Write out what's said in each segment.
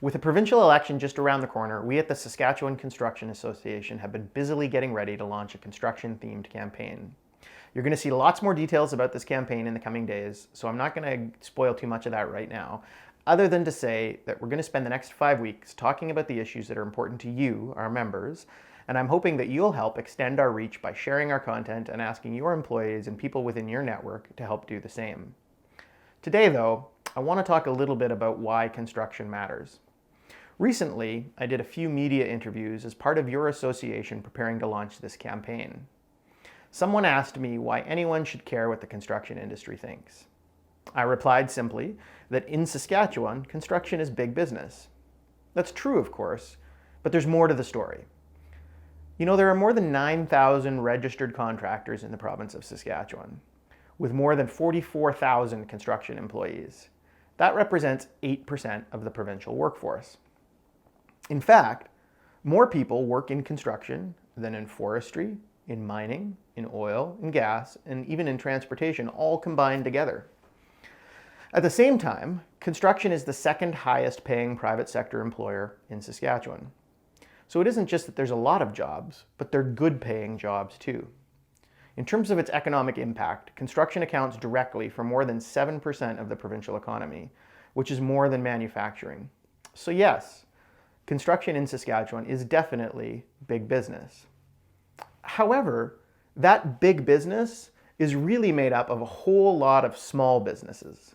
With the provincial election just around the corner, we at the Saskatchewan Construction Association have been busily getting ready to launch a construction-themed campaign. You're going to see lots more details about this campaign in the coming days, so I'm not going to spoil too much of that right now, other than to say that we're going to spend the next 5 weeks talking about the issues that are important to you, our members, and I'm hoping that you'll help extend our reach by sharing our content and asking your employees and people within your network to help do the same. Today, though, I want to talk a little bit about why construction matters. Recently, I did a few media interviews as part of your association preparing to launch this campaign. Someone asked me why anyone should care what the construction industry thinks. I replied simply that in Saskatchewan, construction is big business. That's true, of course, but there's more to the story. You know, there are more than 9,000 registered contractors in the province of Saskatchewan, with more than 44,000 construction employees. That represents 8% of the provincial workforce. In fact, more people work in construction than in forestry, in mining, in oil, in gas, and even in transportation, all combined together. At the same time, construction is the second highest paying private sector employer in Saskatchewan. So it isn't just that there's a lot of jobs, but they're good paying jobs too. In terms of its economic impact, construction accounts directly for more than 7% of the provincial economy, which is more than manufacturing. So yes, construction in Saskatchewan is definitely big business. However, that big business is really made up of a whole lot of small businesses.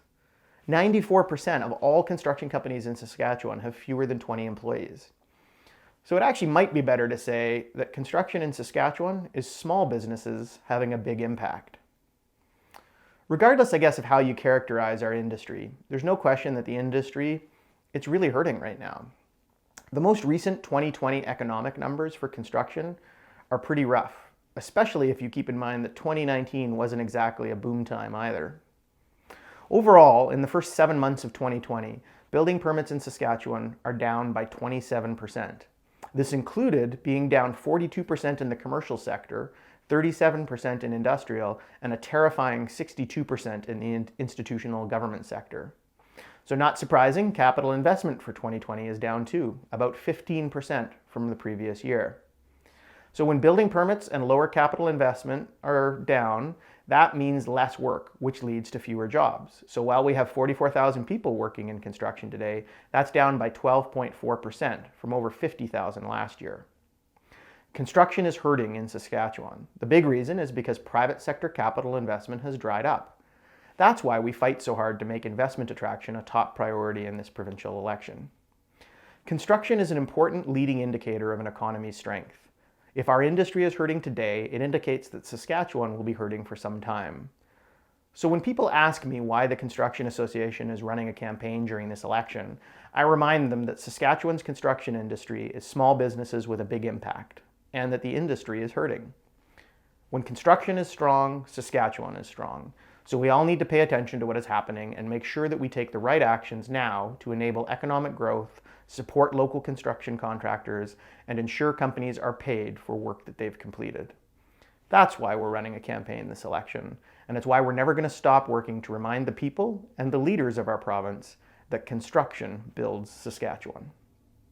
94% of all construction companies in Saskatchewan have fewer than 20 employees. So it actually might be better to say that construction in Saskatchewan is small businesses having a big impact. Regardless, I guess, of how you characterize our industry, there's no question that the industry, it's really hurting right now. The most recent 2020 economic numbers for construction are pretty rough, especially if you keep in mind that 2019 wasn't exactly a boom time either. Overall, in the first 7 months of 2020, building permits in Saskatchewan are down by 27%. This included being down 42% in the commercial sector, 37% in industrial, and a terrifying 62% in the institutional government sector. So not surprising, capital investment for 2020 is down too, about 15% from the previous year. So when building permits and lower capital investment are down, that means less work, which leads to fewer jobs. So while we have 44,000 people working in construction today, that's down by 12.4% from over 50,000 last year. Construction is hurting in Saskatchewan. The big reason is because private sector capital investment has dried up. That's why we fight so hard to make investment attraction a top priority in this provincial election. Construction is an important leading indicator of an economy's strength. If our industry is hurting today, it indicates that Saskatchewan will be hurting for some time. So when people ask me why the Construction Association is running a campaign during this election, I remind them that Saskatchewan's construction industry is small businesses with a big impact, and that the industry is hurting. When construction is strong, Saskatchewan is strong. So we all need to pay attention to what is happening and make sure that we take the right actions now to enable economic growth, support local construction contractors, and ensure companies are paid for work that they've completed. That's why we're running a campaign this election, and it's why we're never going to stop working to remind the people and the leaders of our province that construction builds Saskatchewan.